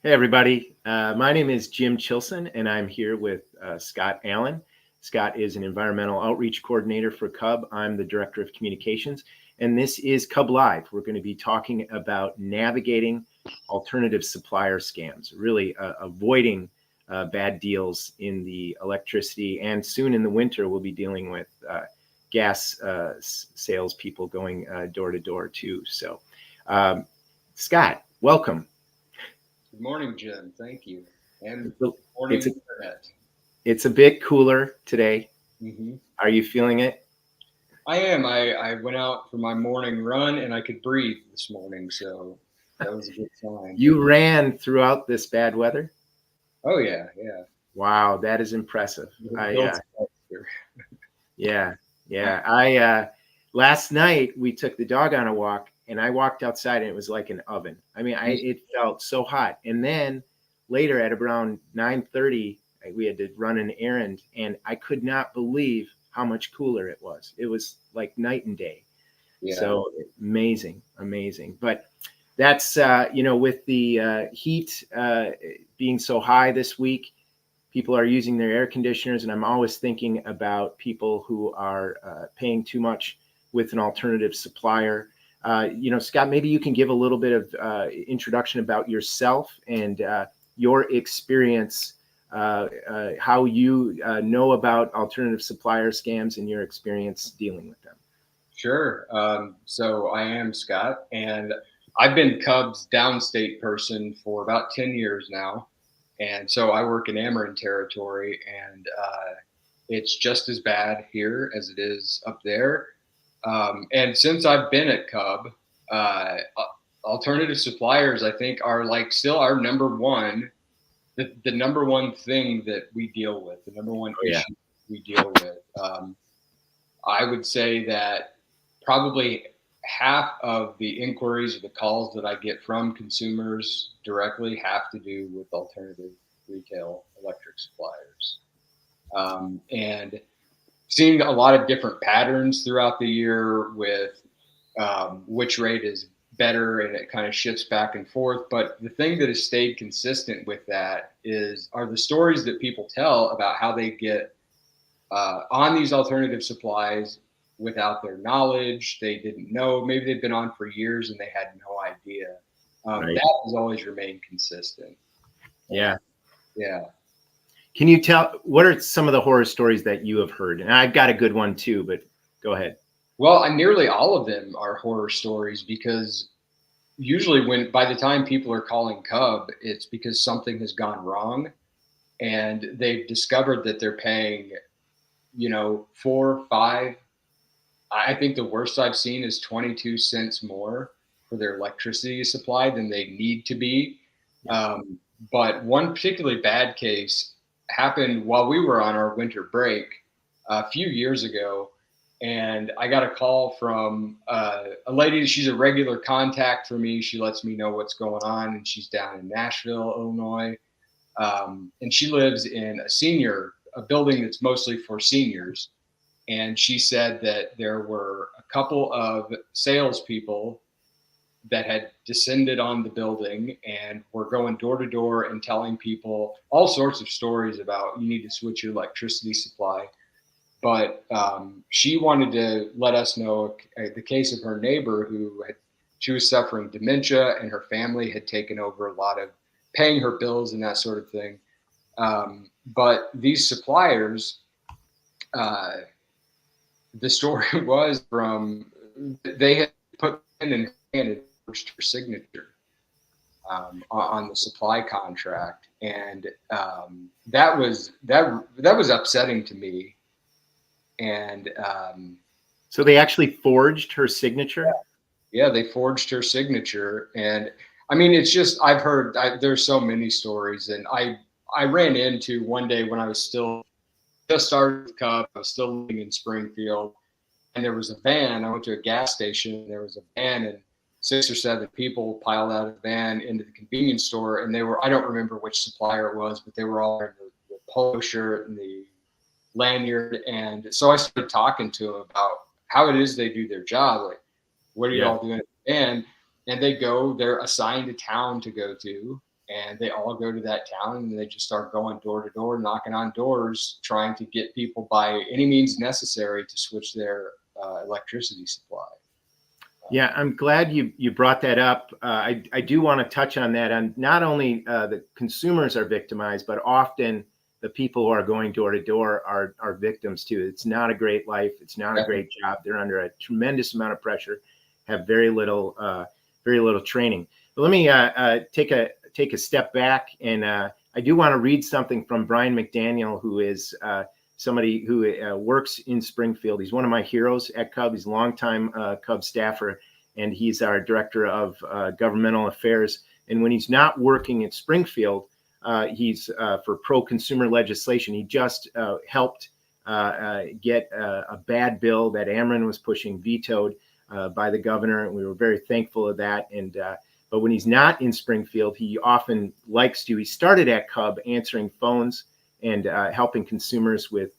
Hey, everybody. My name is Jim Chilsen, and I'm here with Scott Allen. Scott is an environmental outreach coordinator for CUB. I'm the director of communications, and this is CUB Live. We're going to be talking about navigating alternative supplier scams, really avoiding bad deals in the electricity, and soon in the winter, we'll be dealing with gas salespeople going door to door, too. So, Scott, welcome. Good morning, Jim. Thank you. And It's a, morning, it's a Internet. it's a bit cooler today. hmm Are you feeling it? I am. I went out for my morning run and I could breathe this morning, so that was a good sign. You ran throughout this bad weather? Oh yeah, yeah. Wow, that is impressive. It I builds up here. Yeah, yeah. I Last night we took the dog on a walk and I walked outside and it was like an oven. I mean, it felt so hot. And then later at around 9:30, we had to run an errand and I could not believe how much cooler it was. It was like night and day. Yeah, So amazing, amazing. But that's with the heat being so high this week, people are using their air conditioners, and I'm always thinking about people who are paying too much with an alternative supplier. Scott, maybe you can give a little bit of introduction about yourself and your experience, how you know about alternative supplier scams and your experience dealing with them. sure. So I am Scott, and I've been Cubs downstate person for about 10 years now. And so I work in Ameren territory, and it's just as bad here as it is up there. And since I've been at CUB, alternative suppliers, I think, are like still our number one, the number one thing that we deal with, the number one Oh yeah, issue we deal with. I would say that probably half of the inquiries or the calls that I get from consumers directly have to do with alternative retail electric suppliers. And seeing a lot of different patterns throughout the year with which rate is better, and it kind of shifts back and forth. But the thing that has stayed consistent with that are the stories that people tell about how they get on these alternative supplies without their knowledge. They didn't know. Maybe they've been on for years and they had no idea. right. That has always remained consistent. Yeah. Yeah. Can you tell what are some of the horror stories that you have heard? And I've got a good one too, but go ahead. Well, nearly all of them are horror stories because usually when by the time people are calling CUB, it's because something has gone wrong and they've discovered that they're paying, 4, 5. I think the worst I've seen is 22 cents more for their electricity supply than they need to be. Um, but one particularly bad case happened while we were on our winter break a few years ago. And I got a call from a lady. She's a regular contact for me. She lets me know what's going on. And she's down in Nashville, Illinois. And she lives in a building that's mostly for seniors. And she said that there were a couple of salespeople that had descended on the building and were going door to door and telling people all sorts of stories about you need to switch your electricity supply. But she wanted to let us know the case of her neighbor she was suffering dementia and her family had taken over a lot of paying her bills and that sort of thing. But these suppliers, uh, the story was they had put in and handed her signature on the supply contract, and that was upsetting to me. And So they actually forged her signature? yeah, they forged her signature, and I mean, it's just I've heard there's so many stories, and I ran into one day when I was still just started with CUB. I was still living in Springfield, and there was a van. I went to a gas station, and there was a van, and 6 or 7 people piled out of the van into the convenience store, and I don't remember which supplier it was, but they were all wearing the polo shirt and the lanyard. And so I started talking to them about how it is they do their job. Like, what are you Yeah. all doing at the van? And they're assigned a town to go to. and they all go to that town and they just start going door to door, knocking on doors, trying to get people by any means necessary to switch their electricity supply. Yeah, I'm glad you brought that up. I do want to touch on that. And not only the consumers are victimized, but often the people who are going door to door are victims too. It's not a great life. It's not a great job. They're under a tremendous amount of pressure, have very little training. But let me take a step back, and I do want to read something from Brian McDaniel, who is somebody who works in Springfield. He's one of my heroes at CUB. He's a longtime CUB staffer, and he's our director of governmental affairs. And when he's not working at Springfield, he's for pro-consumer legislation. He just helped get a bad bill that Ameren was pushing vetoed by the governor, and we were very thankful of that. And but when he's not in Springfield, he often likes to. He started at CUB answering phones and helping consumers with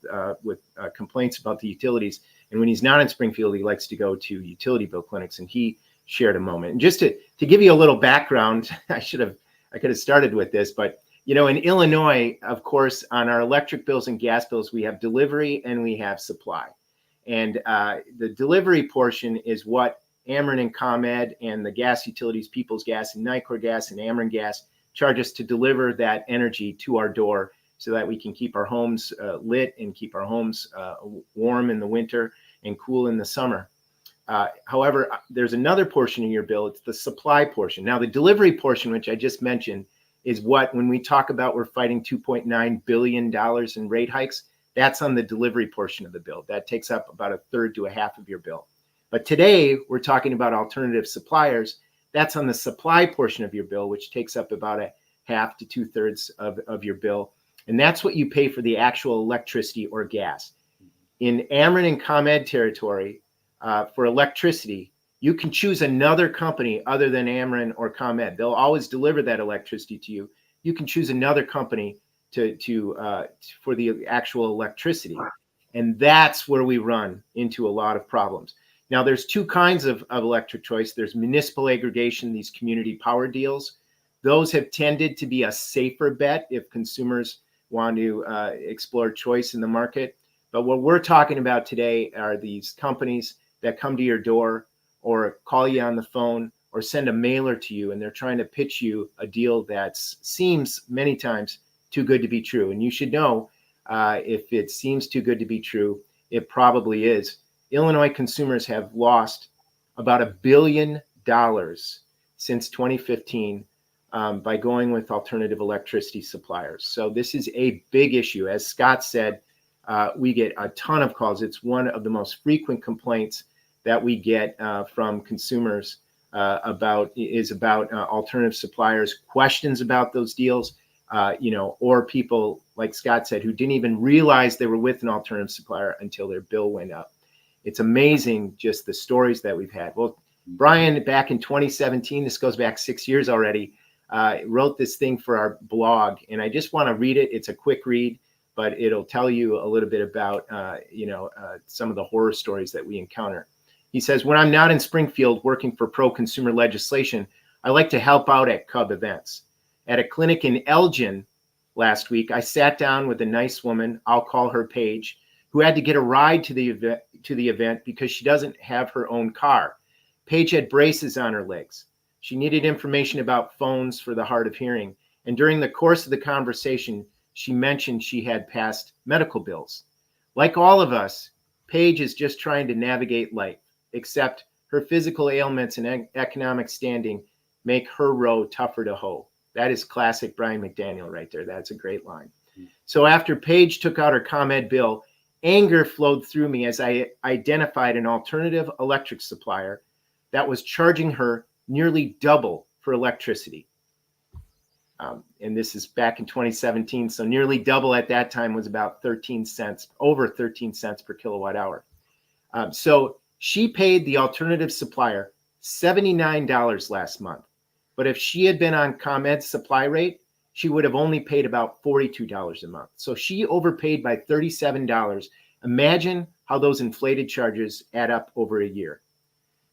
complaints about the utilities. And when he's not in Springfield, he likes to go to utility bill clinics, and he shared a moment. And just to give you a little background, I could have started with this, but in Illinois, of course, on our electric bills and gas bills, we have delivery and we have supply. And the delivery portion is what Ameren and ComEd and the gas utilities, Peoples Gas and Nicor Gas and Ameren Gas, charge us to deliver that energy to our door, so that we can keep our homes lit and keep our homes warm in the winter and cool in the summer. However, there's another portion of your bill. It's the supply portion. Now, the delivery portion, which I just mentioned, is what, when we talk about we're fighting $2.9 billion in rate hikes, that's on the delivery portion of the bill. That takes up about a third to a half of your bill. But today, we're talking about alternative suppliers. That's on the supply portion of your bill, which takes up about a half to 2/3 of your bill. And that's what you pay for the actual electricity or gas. In Ameren and ComEd territory, for electricity, you can choose another company other than Ameren or ComEd. They'll always deliver that electricity to you. You can choose another company for the actual electricity. And that's where we run into a lot of problems. Now, there's two kinds of electric choice. There's municipal aggregation, these community power deals. Those have tended to be a safer bet if consumers want to explore choice in the market. But what we're talking about today are these companies that come to your door or call you on the phone or send a mailer to you, and they're trying to pitch you a deal that seems many times too good to be true. And you should know, if it seems too good to be true, it probably is. Illinois consumers have lost about $1 billion since 2015 by going with alternative electricity suppliers. So this is a big issue. As Scott said, we get a ton of calls. It's one of the most frequent complaints that we get from consumers about alternative suppliers, questions about those deals, or people, like Scott said, who didn't even realize they were with an alternative supplier until their bill went up. It's amazing just the stories that we've had. Well, Brian, back in 2017, this goes back 6 years already, wrote this thing for our blog, and I just want to read it. It's a quick read, but it'll tell you a little bit about, some of the horror stories that we encounter. He says, when I'm not in Springfield working for pro-consumer legislation, I like to help out at CUB events. At a clinic in Elgin last week, I sat down with a nice woman, I'll call her Paige, who had to get a ride to the event because she doesn't have her own car. Paige had braces on her legs. She needed information about phones for the hard of hearing. And during the course of the conversation, she mentioned she had past medical bills. Like all of us, Paige is just trying to navigate life, except her physical ailments and economic standing make her road tougher to hoe. That is classic Brian McDaniel right there. That's a great line. So after Paige took out her ComEd bill, anger flowed through me as I identified an alternative electric supplier that was charging her nearly double for electricity. And this is back in 2017. So nearly double at that time was about 13 cents, over 13 cents per kilowatt hour. So she paid the alternative supplier $79 last month. But if she had been on ComEd's supply rate, she would have only paid about $42 a month. So she overpaid by $37. Imagine how those inflated charges add up over a year.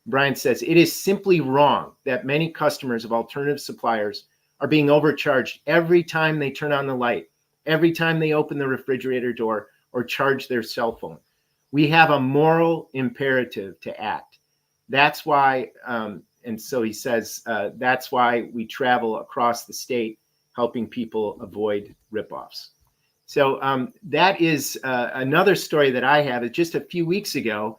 Brian says, it is simply wrong that many customers of alternative suppliers are being overcharged every time they turn on the light, every time they open the refrigerator door or charge their cell phone. We have a moral imperative to act. That's why, and so he says, that's why we travel across the state helping people avoid ripoffs. So that is another story that I have. It's just a few weeks ago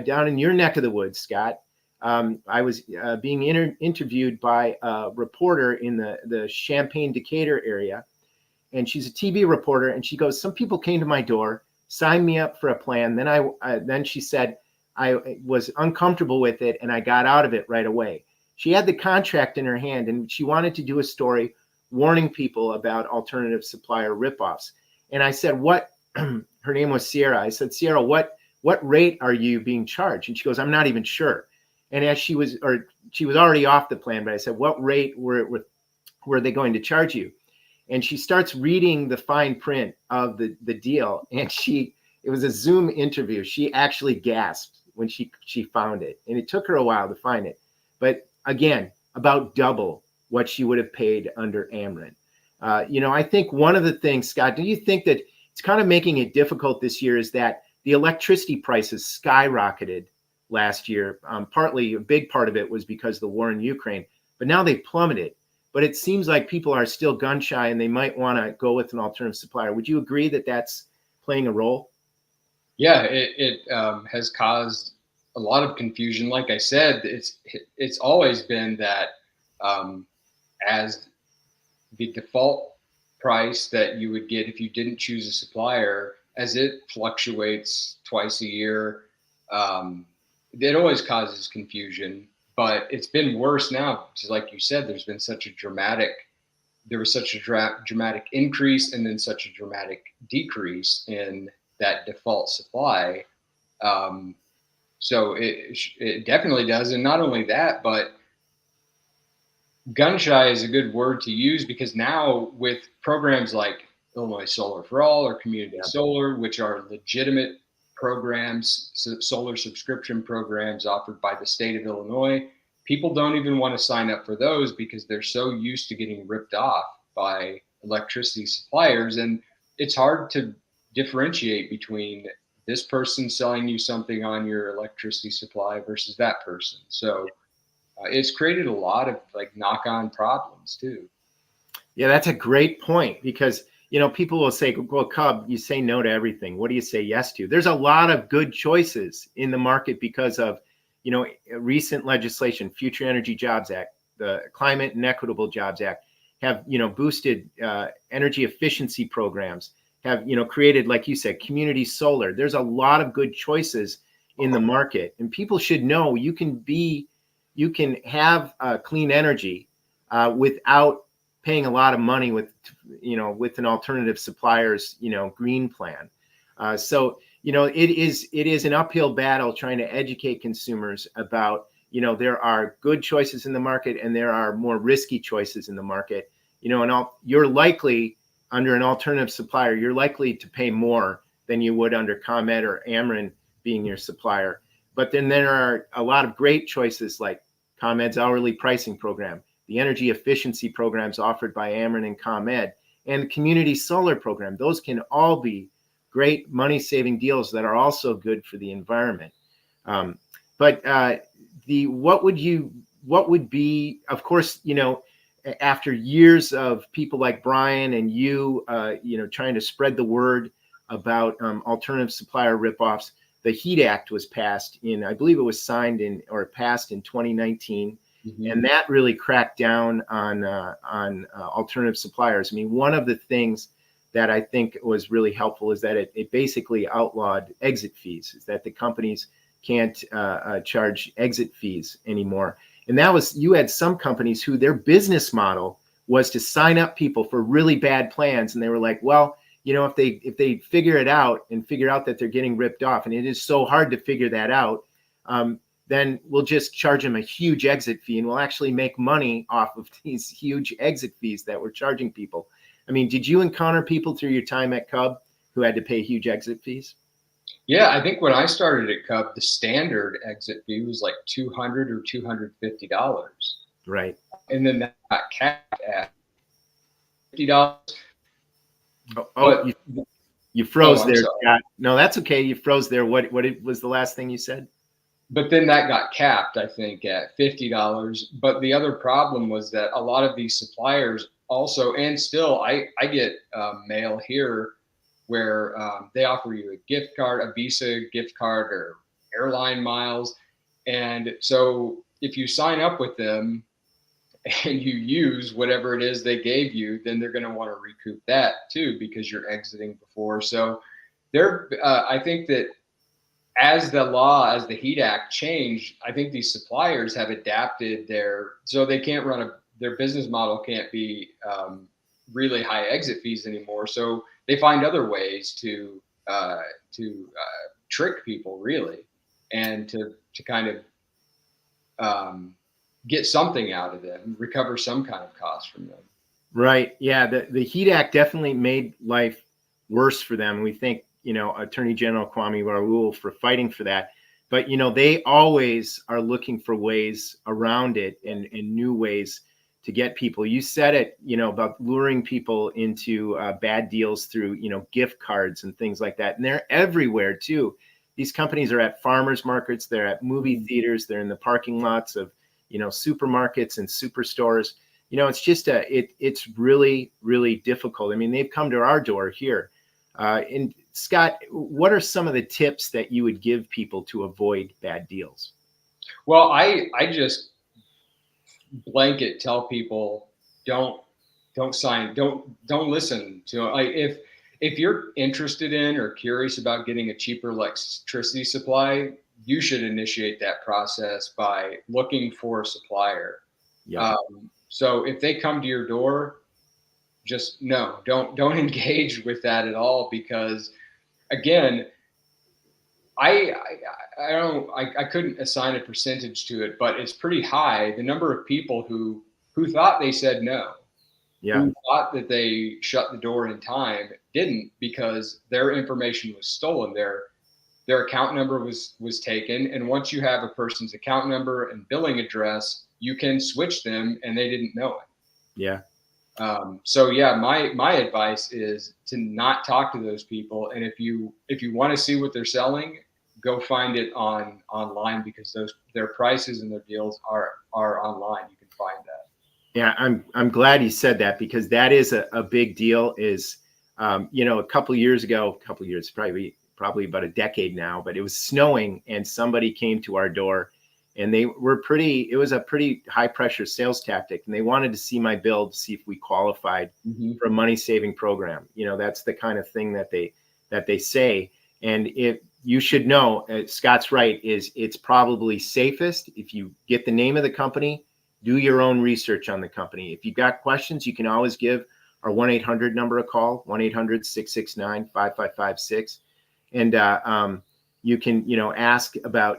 down in your neck of the woods, Scott. I was being interviewed by a reporter in the Champaign-Decatur area, and she's a TV reporter, and she goes, some people came to my door, signed me up for a plan. Then she said, I was uncomfortable with it, and I got out of it right away. She had the contract in her hand, and she wanted to do a story warning people about alternative supplier ripoffs. And I said, what, her name was Sierra. I said, Sierra, what rate are you being charged? And she goes, I'm not even sure. And as she was already off the plan, but I said, what rate were they going to charge you? And she starts reading the fine print of the deal. And it was a Zoom interview. She actually gasped when she found it. And it took her a while to find it. But again, about double what she would have paid under Ameren. I think one of the things, Scott, do you think that it's kind of making it difficult this year is that the electricity prices skyrocketed last year? Partly, a big part of it was because of the war in Ukraine, but now they plummeted. But it seems like people are still gun shy and they might want to go with an alternative supplier. Would you agree that that's playing a role? Yeah, it has caused a lot of confusion. Like I said, it's always been that as the default price that you would get if you didn't choose a supplier, as it fluctuates twice a year, it always causes confusion. But it's been worse now, because like you said, there was such a dramatic increase and then such a dramatic decrease in that default supply. So it definitely does. And not only that, but gun shy is a good word to use, because now with programs like Illinois Solar for All or Community Solar, which are legitimate programs, solar subscription programs offered by the state of Illinois, people don't even want to sign up for those because they're so used to getting ripped off by electricity suppliers. And it's hard to differentiate between this person selling you something on your electricity supply versus that person. So it's created a lot of knock-on problems too. Yeah, that's a great point, because people will say, well, CUB, you say no to everything. What do you say yes to? There's a lot of good choices in the market because of, recent legislation, Future Energy Jobs Act, the Climate and Equitable Jobs Act have, boosted energy efficiency programs, have, created, like you said, community solar. There's a lot of good choices in the market, and people should know you can have clean energy without paying a lot of money with an alternative supplier's, green plan. So it is an uphill battle trying to educate consumers about, there are good choices in the market and there are more risky choices in the market, and you're likely under an alternative supplier, you're likely to pay more than you would under ComEd or Ameren being your supplier. But then there are a lot of great choices like ComEd's hourly pricing program, the energy efficiency programs offered by Ameren and ComEd, and the community solar program. Those can all be great money-saving deals that are also good for the environment. But what would be, of course, after years of people like Brian and you, trying to spread the word about alternative supplier ripoffs, the HEAT Act was passed I believe it was passed in 2019. Mm-hmm. And that really cracked down on alternative suppliers. I mean, one of the things that I think was really helpful is that it basically outlawed exit fees, is that the companies can't charge exit fees anymore. And you had some companies who their business model was to sign up people for really bad plans. And they were like, well, if they figure it out and figure out that they're getting ripped off, and it is so hard to figure that out, then we'll just charge them a huge exit fee and we'll actually make money off of these huge exit fees that we're charging people. I mean, did you encounter people through your time at CUB who had to pay huge exit fees? Yeah, I think when I started at CUB, the standard exit fee was like $200 or $250. Right. And then that got capped at $50. Oh, But you froze I'm there, sorry. Scott. No, that's okay. You froze there. What was the last thing you said? But then that got capped, I think, at $50. But the other problem was that a lot of these suppliers also, and still, I get mail here where they offer you a gift card, a Visa gift card, or airline miles. And so if you sign up with them and you use whatever it is they gave you, then they're going to want to recoup that too because you're exiting before. So I think that as the Heat Act changed, I think these suppliers have adapted so they can't their business model can't be really high exit fees anymore. So they find other ways to trick people really, and to kind of get something out of them, recover some kind of cost from them. Right. Yeah. The Heat Act definitely made life worse for them. We thank, Attorney General Kwame Raoul for fighting for that. But, they always are looking for ways around it and new ways to get people. You said it, about luring people into bad deals through, gift cards and things like that. And they're everywhere too. These companies are at farmers markets, they're at movie theaters, they're in the parking lots of, supermarkets and superstores. It's just it's really, really difficult. I mean, they've come to our door here. And Scott, what are some of the tips that you would give people to avoid bad deals? Well, I just blanket tell people don't listen to, like, if you're interested in or curious about getting a cheaper electricity supply, you should initiate that process by looking for a supplier. Yeah. So if they come to your door, just don't engage with that at all, because again, I couldn't assign a percentage to it, but it's pretty high. The number of people who thought they said no, Yeah. who thought that they shut the door in time, didn't, because their information was stolen. Their account number was taken, and once you have a person's account number and billing address, you can switch them, and they didn't know it. Yeah. So yeah, my advice is to not talk to those people. And if you want to see what they're selling, go find it online, because their prices and their deals are online. You can find that. Yeah, I'm glad you said that, because that is a big deal. Is a couple years ago, probably about a decade now, but it was snowing and somebody came to our door, and it was a pretty high pressure sales tactic, and they wanted to see my bill to see if we qualified for a money saving program. That's the kind of thing that they say. And if you should know, Scott's right, it's probably safest if you get the name of the company, do your own research on the company. If you've got questions, you can always give our 1-800 number a call, 1-800-669-5556. And you can, ask about,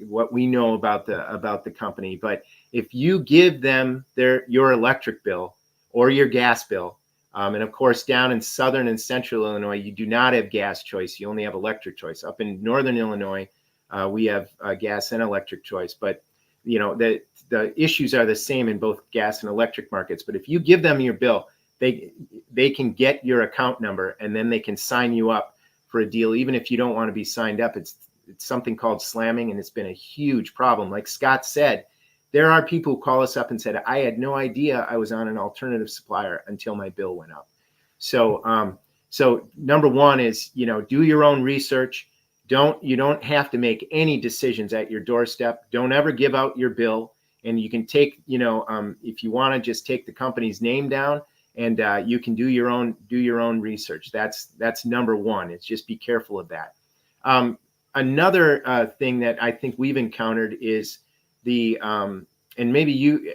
what we know about the company. But if you give them your electric bill or your gas bill, and of course, down in southern and central Illinois, you do not have gas choice. You only have electric choice. Up in northern Illinois, we have gas and electric choice. But the issues are the same in both gas and electric markets. But if you give them your bill, they can get your account number, and then they can sign you up for a deal, even if you don't want to be signed up. It's something called slamming, and it's been a huge problem. Like Scott said, there are people who call us up and said, I had no idea I was on an alternative supplier until my bill went up. So number one is, do your own research. You don't have to make any decisions at your doorstep. Don't ever give out your bill. And you can take, if you want to just take the company's name down, and you can do your own research. That's number one. It's just be careful of that. Another thing that I think we've encountered is and maybe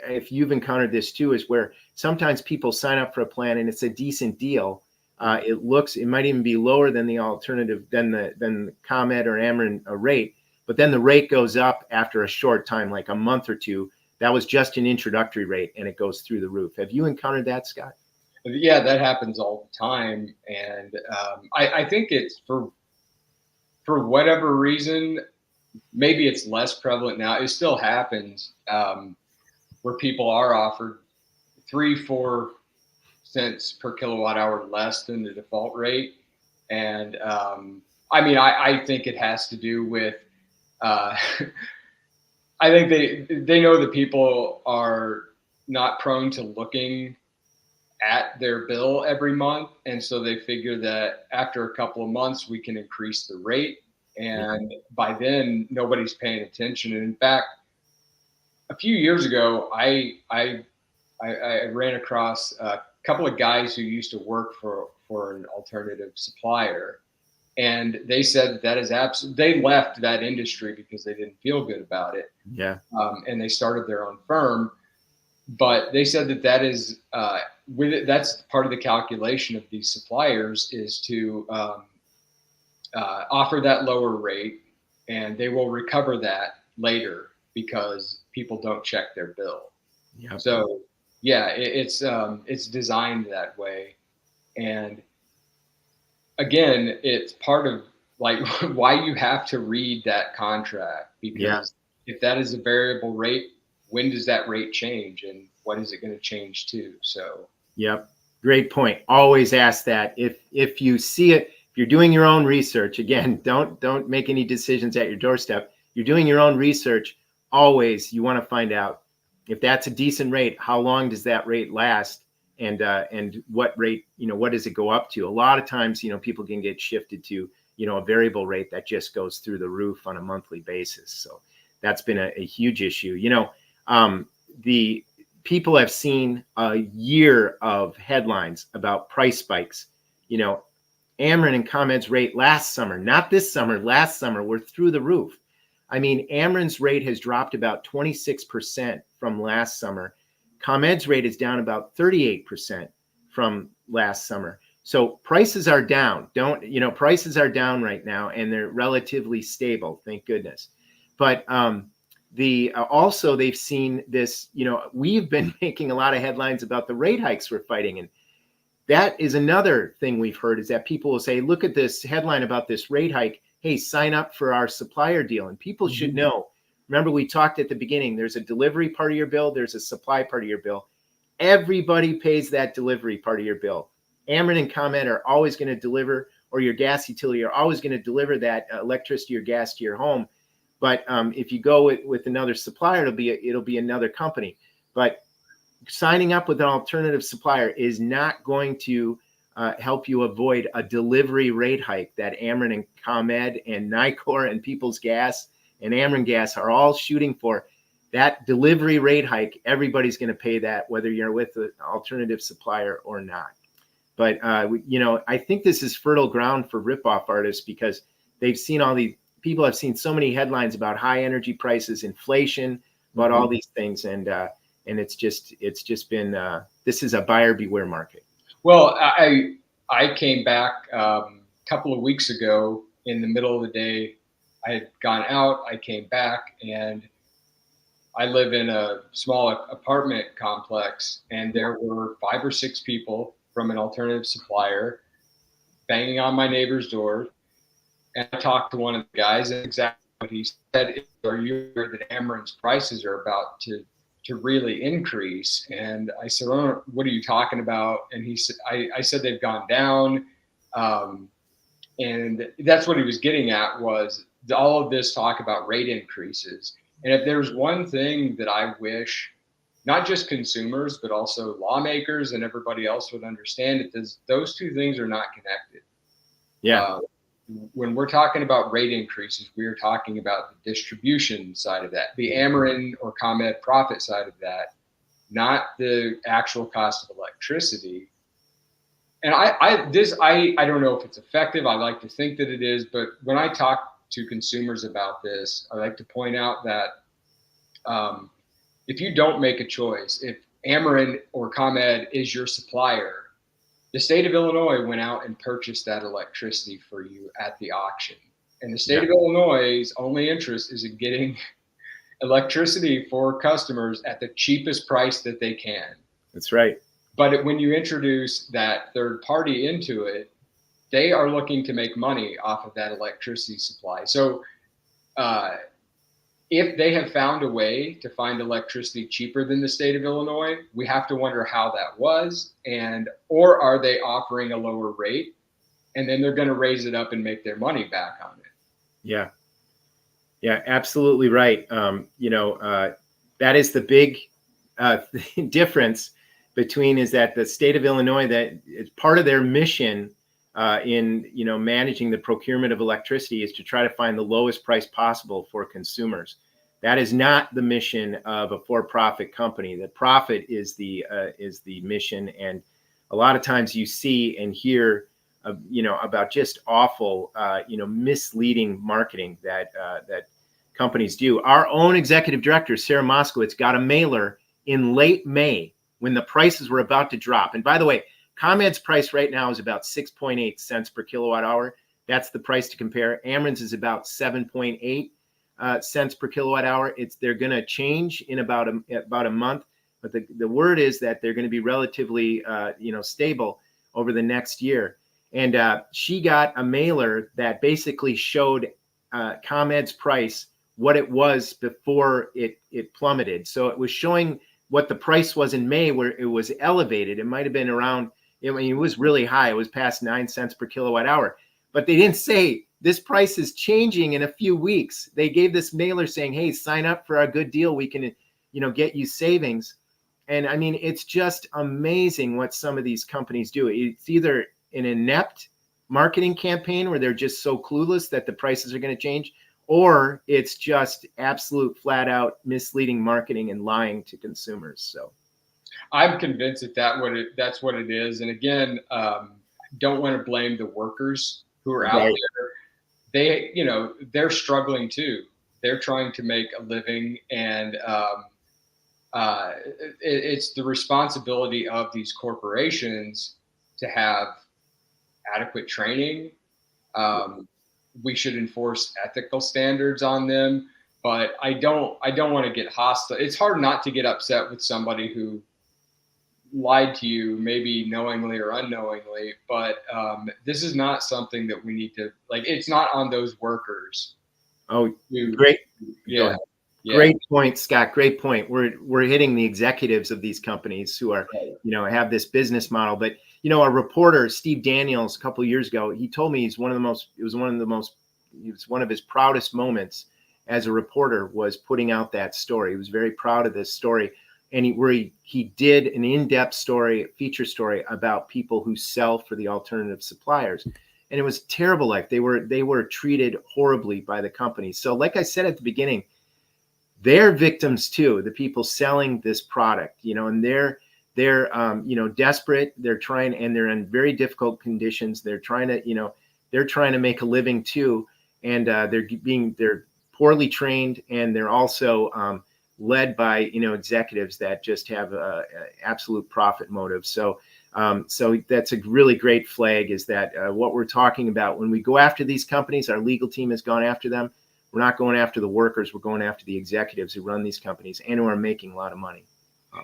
if you've encountered this too, is where sometimes people sign up for a plan and it's a decent deal. It might even be lower than the alternative, than the ComEd or Ameren rate, but then the rate goes up after a short time, like a month or two. That was just an introductory rate, and it goes through the roof. Have you encountered that, Scott? Yeah, that happens all the time, and I think it's for whatever reason. Maybe it's less prevalent now. It still happens, where people are offered 3, 4, cents per kilowatt hour less than the default rate. And I mean, I think it has to do with, uh, I think they know that people are not prone to looking at their bill every month. And so they figure that after a couple of months, we can increase the rate. And by then, nobody's paying attention. And in fact, a few years ago, I ran across a couple of guys who used to work for an alternative supplier. And they said that is they left that industry because they didn't feel good about it. Yeah. And they started their own firm. But they said that is with it, that's part of the calculation of these suppliers is to offer that lower rate, and they will recover that later because people don't check their bill. Yep. So yeah, it's designed that way, and again, it's part of like why you have to read that contract, because if that is a variable rate, when does that rate change and what is it going to change to? So yep, great point. Always ask that. If you see it, if you're doing your own research, again, don't make any decisions at your doorstep. You're doing your own research. Always, you want to find out if that's a decent rate, how long does that rate last, and what rate, what does it go up to? A lot of times, people can get shifted to, a variable rate that just goes through the roof on a monthly basis. So that's been a huge issue. The people have seen a year of headlines about price spikes. Ameren and ComEd's rate last summer, not this summer, last summer, were through the roof. I mean, Ameren's rate has dropped about 26% from last summer. ComEd's rate is down about 38% from last summer. So prices are down. Prices are down right now, and they're relatively stable, thank goodness. But also they've seen this, we've been making a lot of headlines about the rate hikes we're fighting. And that is another thing we've heard, is that people will say, look at this headline about this rate hike. Hey, sign up for our supplier deal. And people should know. Remember, we talked at the beginning, there's a delivery part of your bill, there's a supply part of your bill. Everybody pays that delivery part of your bill. Ameren and ComEd are always going to deliver, or your gas utility are always going to deliver that electricity or gas to your home. But if you go with another supplier, it'll be another company. But signing up with an alternative supplier is not going to help you avoid a delivery rate hike that Ameren and ComEd and Nicor and Peoples Gas and Ameren Gas are all shooting for. That delivery rate hike, everybody's going to pay that, whether you're with an alternative supplier or not. But I think this is fertile ground for ripoff artists, because they've seen people have seen so many headlines about high energy prices, inflation, about all these things, and it's just been this is a buyer beware market. Well, I came back a couple of weeks ago in the middle of the day. I had gone out, I came back, and I live in a small apartment complex, and there were 5 or 6 people from an alternative supplier banging on my neighbor's door. And I talked to one of the guys, and exactly what he said: "Are you aware that Ameren's prices are about to really increase?" And I said, "Oh, what are you talking about?" And he said, I said they've gone down. And that's what he was getting at, was all of this talk about rate increases. And if there's one thing that I wish not just consumers, but also lawmakers and everybody else would understand, it is those two things are not connected. Yeah. When we're talking about rate increases, we're talking about the distribution side of that, the Ameren or ComEd profit side of that, not the actual cost of electricity. And I don't know if it's effective. I like to think that it is, but when I talk to consumers about this, I like to point out that if you don't make a choice, if Ameren or ComEd is your supplier, the state of Illinois went out and purchased that electricity for you at the auction. And the state of Illinois' only interest is in getting electricity for customers at the cheapest price that they can. That's right. But when you introduce that third party into it, they are looking to make money off of that electricity supply. So if they have found a way to find electricity cheaper than the state of Illinois, we have to wonder how that was, or are they offering a lower rate, and then they're going to raise it up and make their money back on it. Yeah. Yeah, absolutely right. That is the big difference between is that the state of Illinois, that it's part of their mission in managing the procurement of electricity, is to try to find the lowest price possible for consumers. That is not the mission of a for-profit company. The profit is the mission, and a lot of times you see and hear about just awful misleading marketing that companies do. Our own executive director, Sarah Moskowitz, got a mailer in late May when the prices were about to drop. And by the way, ComEd's price right now is about 6.8 cents per kilowatt hour. That's the price to compare. Ameren's is about 7.8 cents per kilowatt hour. They're going to change in about a month, but the word is that they're going to be relatively stable over the next year. And she got a mailer that basically showed ComEd's price, what it was before it plummeted. So it was showing what the price was in May, where it was elevated. It might have been around, it was really high. It was past 9 cents per kilowatt hour. But they didn't say this price is changing in a few weeks. They gave this mailer saying, hey, sign up for our good deal. We can, get you savings. And I mean, it's just amazing what some of these companies do. It's either an inept marketing campaign where they're just so clueless that the prices are going to change, or it's just absolute flat out misleading marketing and lying to consumers. So I'm convinced that's what it is. And again, don't want to blame the workers who are out there. They're struggling too. They're trying to make a living, and it's the responsibility of these corporations to have adequate training. We should enforce ethical standards on them, but I don't want to get hostile. It's hard not to get upset with somebody who lied to you, maybe knowingly or unknowingly, but this is not something that we need to, it's not on those workers. Oh, great. Yeah. Great point, Scott. Great point. We're hitting the executives of these companies who are, have this business model. But a reporter, Steve Daniels, a couple of years ago, he told me it was one of his proudest moments as a reporter was putting out that story. He was very proud of this story, and he did an in-depth feature story about people who sell for the alternative suppliers. And it was terrible. Like they were treated horribly by the companies. So like I said at the beginning, they're victims too, the people selling this product, and they're desperate. They're trying, and they're in very difficult conditions. They're trying to make a living too. And they're poorly trained, and they're also led by, executives that just have absolute profit motive. So that's a really great flag, is that what we're talking about when we go after these companies, our legal team has gone after them. We're not going after the workers. We're going after the executives who run these companies and who are making a lot of money.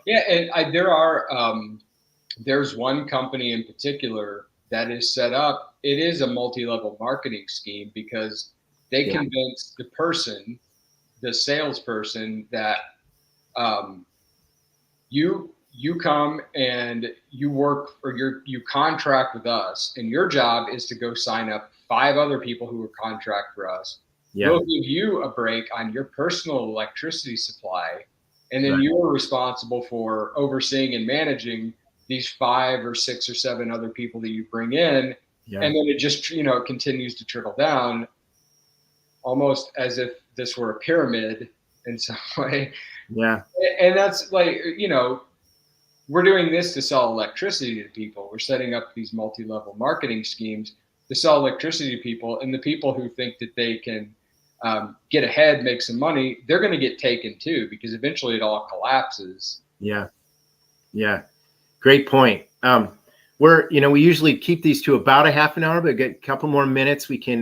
Yeah, and there's one company in particular that is set up. It is a multi-level marketing scheme because they convince the salesperson, that you come and you work, or you contract with us, and your job is to go sign up 5 other people who will contract for us. We'll give you a break on your personal electricity supply, and then you're responsible for overseeing and managing these 5 or 6 or 7 other people that you bring in. And then it just, it continues to trickle down, almost as if this were a pyramid in some way. Yeah. And that's we're doing this to sell electricity to people. We're setting up these multi-level marketing schemes to sell electricity to people, and the people who think that they can get ahead, make some money, they're going to get taken too, because eventually it all collapses. Yeah. Great point. We usually keep these to about a half an hour, but get a couple more minutes. We can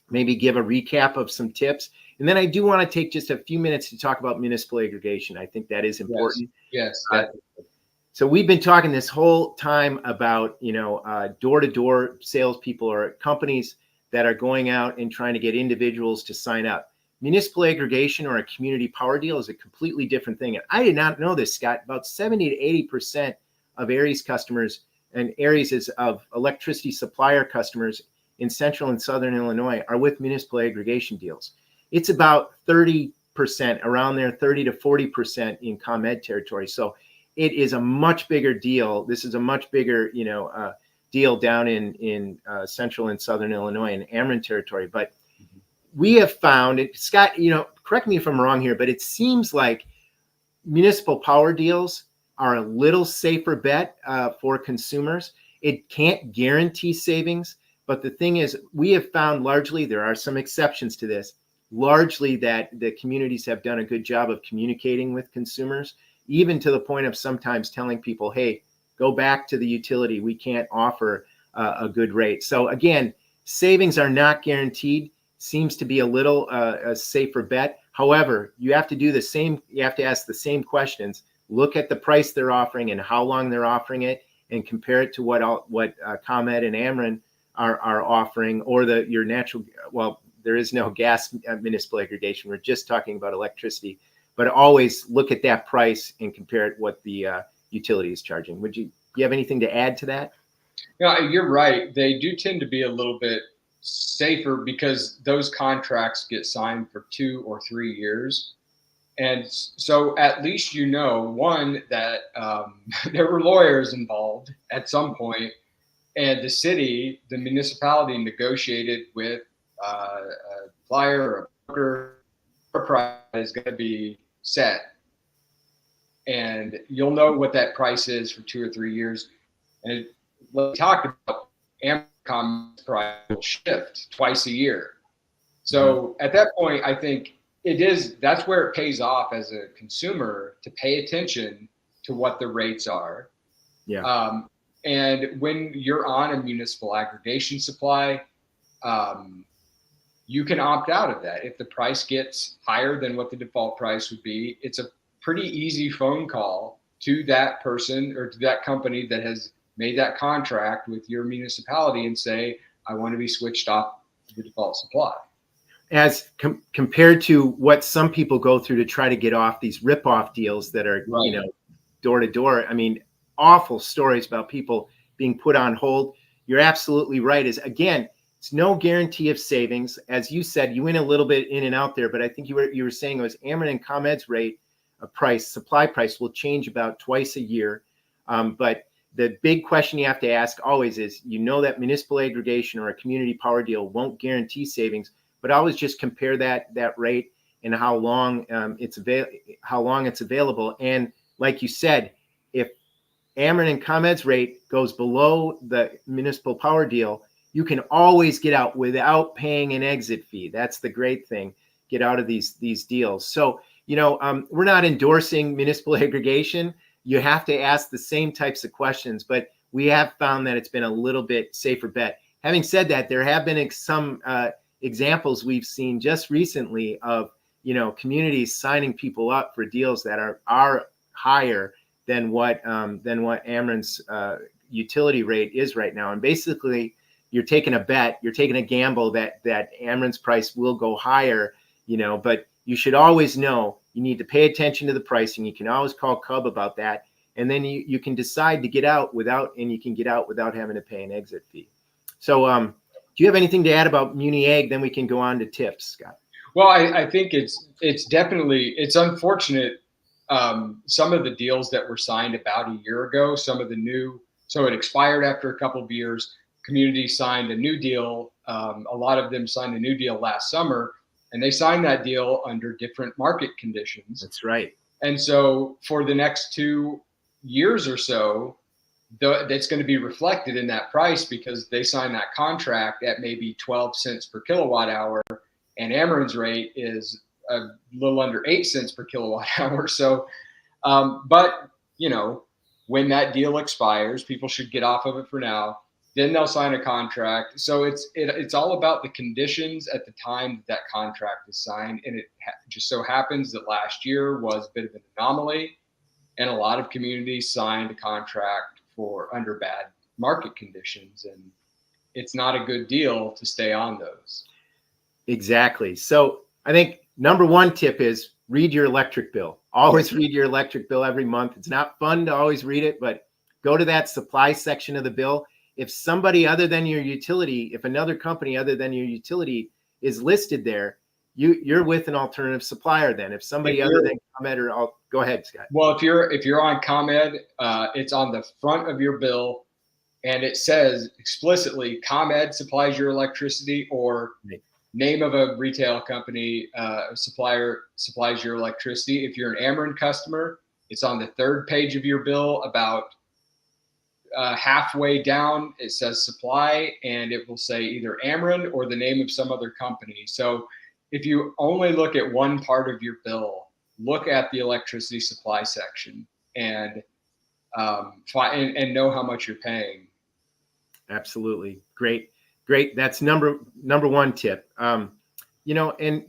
maybe give a recap of some tips. And then I do want to take just a few minutes to talk about municipal aggregation. I think that is important. Yes. So we've been talking this whole time about, door-to-door salespeople or companies that are going out and trying to get individuals to sign up. municipal aggregation or a community power deal is a completely different thing. And I did not know this, Scott. About 70 to 80% of Aries customers, and Aries is of electricity supplier customers in central and southern Illinois, are with municipal aggregation deals. It's about 30%, around there, 30 to 40% in ComEd territory. So it is a much bigger deal. This is a much bigger, deal down in central and southern Illinois and Ameren territory. But we have found, Scott, correct me if I'm wrong here, but it seems like municipal power deals are a little safer bet for consumers. It can't guarantee savings, but the thing is, we have found largely, there are some exceptions to this, largely that the communities have done a good job of communicating with consumers, even to the point of sometimes telling people, hey, go back to the utility. We can't offer a good rate. So again, savings are not guaranteed. Seems to be a little a safer bet. However, you have to do the same. You have to ask the same questions. Look at the price they're offering and how long they're offering it, and compare it to what ComEd and Ameren are offering, or your natural. Well, there is no gas municipal aggregation. We're just talking about electricity. But always look at that price and compare it what the utility is charging. Do you have anything to add to that? Yeah, you're right. They do tend to be a little bit safer because those contracts get signed for 2 or 3 years. And so at least one, that there were lawyers involved at some point, and the municipality negotiated with a supplier or a broker. A price is going to be set, and you'll know what that price is for 2 or 3 years. And we talked about, Amazon's price will shift twice a year. So at that point, I think that's where it pays off as a consumer to pay attention to what the rates are. Yeah. And when you're on a municipal aggregation supply, you can opt out of that. If the price gets higher than what the default price would be, it's a pretty easy phone call to that person or to that company that has made that contract with your municipality and say, I want to be switched off the default supply. As compared to what some people go through to try to get off these rip-off deals that are, right, door to door. I mean, awful stories about people being put on hold. You're absolutely right. Again, it's no guarantee of savings. As you said, you went a little bit in and out there, but I think you were saying it was Ameren and ComEd's rate supply price will change about twice a year. But the big question you have to ask always is, that municipal aggregation or a community power deal won't guarantee savings, but always just compare that rate and how long it's available. And like you said, if Ameren and ComEd's rate goes below the municipal power deal, you can always get out without paying an exit fee. That's the great thing. Get out of these deals. So, we're not endorsing municipal aggregation. You have to ask the same types of questions, but we have found that it's been a little bit safer bet. Having said that, there have been some examples we've seen just recently of, communities signing people up for deals that are higher than what Ameren's utility rate is right now. And basically, you're taking a bet, you're taking a gamble that Ameren's price will go higher, but you should always know you need to pay attention to the pricing. You can always call CUB about that. And then you can decide to get out without having to pay an exit fee. So do you have anything to add about Muni Ag? Then we can go on to tips, Scott. Well, I think it's definitely, it's unfortunate. Some of the deals that were signed about a year ago, so it expired after a couple of years. Community signed a new deal. A lot of them signed a new deal last summer, and they signed that deal under different market conditions. That's right. And so for the next 2 years or so, that's going to be reflected in that price because they signed that contract at maybe 12 cents per kilowatt hour, and Ameren's rate is a little under 8 cents per kilowatt hour. So, but when that deal expires, people should get off of it for now. Then they'll sign a contract. So it's all about the conditions at the time that contract is signed. And it just so happens that last year was a bit of an anomaly, and a lot of communities signed a contract under bad market conditions, and it's not a good deal to stay on those. Exactly. So I think number one tip is read your electric bill. Always read your electric bill every month. It's not fun to always read it, but go to that supply section of the bill. If somebody other than your utility, if another company other than your utility is listed there, you're with an alternative supplier then. If somebody other than ComEd or I'll go ahead, Scott. Well, if you're on ComEd, it's on the front of your bill, and it says explicitly ComEd supplies your electricity, or name of a retail company, supplier supplies your electricity. If you're an Ameren customer, it's on the third page of your bill, about halfway down. It says supply, and it will say either Ameren or the name of some other company. So if you only look at one part of your bill, look at the electricity supply section and and know how much you're paying. Absolutely. Great. That's number one tip. You know, and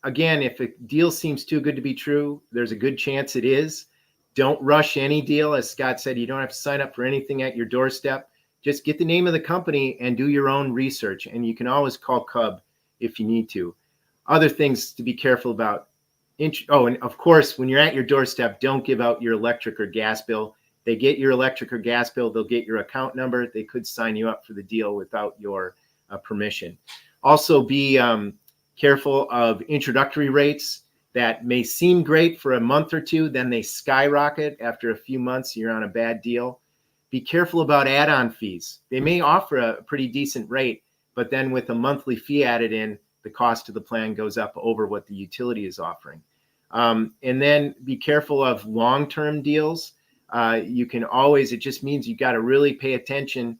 again, if a deal seems too good to be true, there's a good chance it is. Don't rush any deal. As Scott said, you don't have to sign up for anything at your doorstep. Just get the name of the company and do your own research. And you can always call CUB if you need to. Other things to be careful about. Oh, and of course, when you're at your doorstep, don't give out your electric or gas bill. They get your electric or gas bill, they'll get your account number. They could sign you up for the deal without your permission. Also, be careful of introductory rates that may seem great for a month or two, then they skyrocket after a few months. You're on a bad deal. Be careful about add-on fees. They may offer a pretty decent rate, but then with a monthly fee added in, the cost of the plan goes up over what the utility is offering. And then be careful of long-term deals. You can always, it just means you got to really pay attention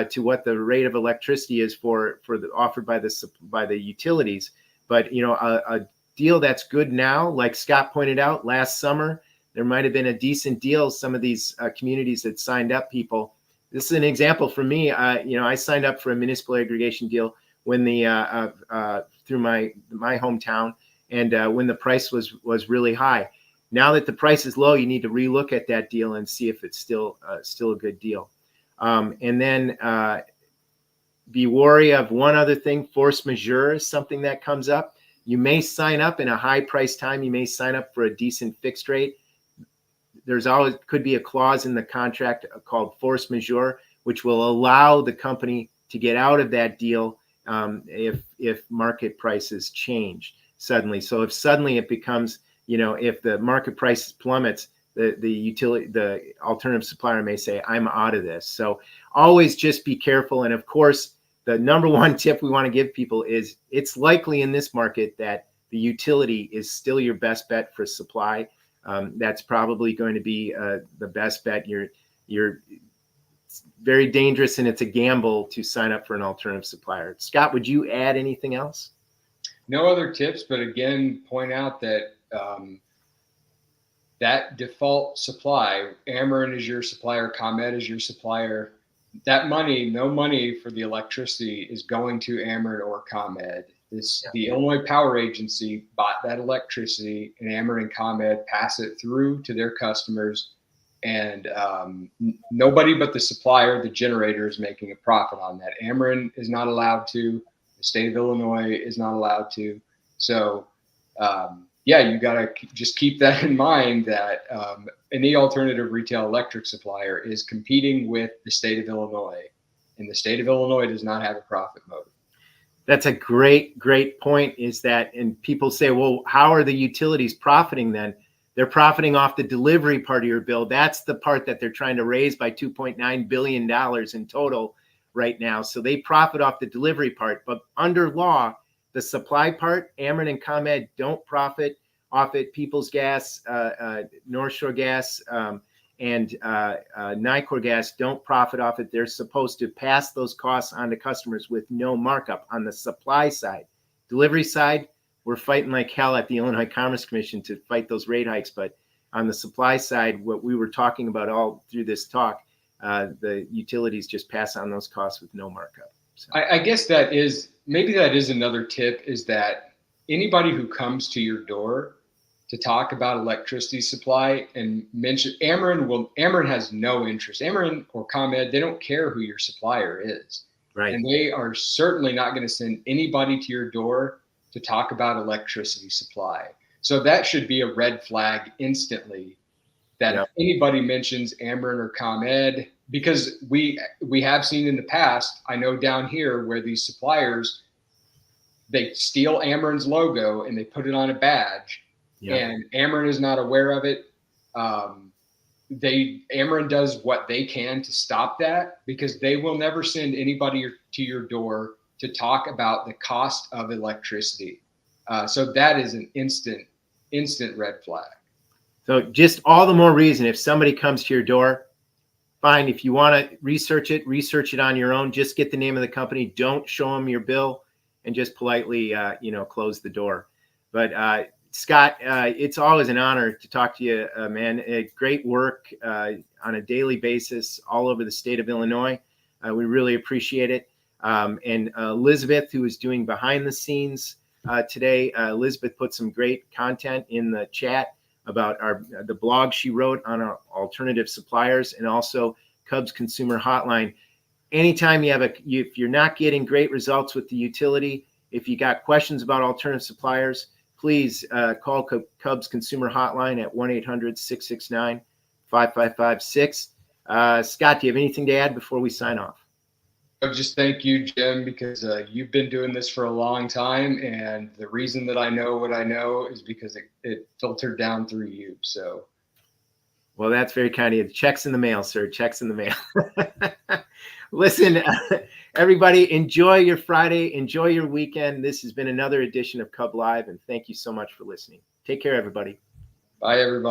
to what the rate of electricity is for the offered by the utilities. But you know, a deal that's good now, like Scott pointed out last summer, there might have been a decent deal. Some of these communities that signed up people. This is an example for me. You know, I signed up for a municipal aggregation deal when through my hometown, and when the price was really high. Now that the price is low, you need to relook at that deal and see if it's still a good deal. And then be wary of one other thing. Force majeure is something that comes up. You may sign up in a high price time. You may sign up for a decent fixed rate. There's always could be a clause in the contract called force majeure, which will allow the company to get out of that deal if market prices change suddenly. So if suddenly it becomes, you know, if the market price plummets, the alternative supplier may say, I'm out of this. So always just be careful. And of course, the number one tip we want to give people is it's likely in this market that the utility is still your best bet for supply. That's probably going to be the best bet. You're very dangerous, and it's a gamble to sign up for an alternative supplier. Scott, would you add anything else? No other tips, but again, point out that that default supply, Ameren is your supplier, ComEd is your supplier. That money, no money for the electricity is going to Ameren or ComEd. The Illinois Power Agency bought that electricity, and Ameren and ComEd pass it through to their customers. And nobody but the supplier, the generator, is making a profit on that. Ameren is not allowed to. The state of Illinois is not allowed to. So, yeah, you got to just keep that in mind, that any alternative retail electric supplier is competing with the state of Illinois, and the state of Illinois does not have a profit motive. That's a great point, is that, and people say, well, how are the utilities profiting then? They're profiting off the delivery part of your bill. That's the part that they're trying to raise by $2.9 billion in total right now. So they profit off the delivery part. But under law, the supply part, Ameren and ComEd don't profit off it. People's Gas, North Shore Gas, and Nicor Gas don't profit off it. They're supposed to pass those costs on to customers with no markup on the supply side. Delivery side, we're fighting like hell at the Illinois Commerce Commission to fight those rate hikes. But on the supply side, what we were talking about all through this talk, the utilities just pass on those costs with no markup. So. I guess that is another tip, is that anybody who comes to your door to talk about electricity supply and mention Ameren has no interest. Ameren or ComEd, they don't care who your supplier is. Right. And they are certainly not going to send anybody to your door to talk about electricity supply. So that should be a red flag instantly that if anybody mentions Ameren or ComEd, because we have seen in the past, I know down here where these suppliers, they steal Ameren's logo and they put it on a badge, and Ameren is not aware of it. Ameren does what they can to stop that, because they will never send anybody to your door to talk about the cost of electricity. So that is an instant red flag. So just all the more reason, if somebody comes to your door, fine. If you want to research it on your own. Just get the name of the company. Don't show them your bill, and just politely, close the door. But Scott, it's always an honor to talk to you, man. Great work on a daily basis all over the state of Illinois. We really appreciate it. And Elizabeth, who is doing behind the scenes today, Elizabeth put some great content in the chat about the blog she wrote on our alternative suppliers, and also CUB's consumer hotline. Anytime if you're not getting great results with the utility, if you got questions about alternative suppliers, please call CUB's consumer hotline at 1-800-669-5556. Scott, do you have anything to add before we sign off? Just thank you, Jim, because you've been doing this for a long time, and the reason that I know what I know is because it filtered down through you. So, well, that's very kind of you. Checks in the mail, sir. Checks in the mail. Listen, everybody, enjoy your Friday. Enjoy your weekend. This has been another edition of CUB Live, and thank you so much for listening. Take care, everybody. Bye, everybody.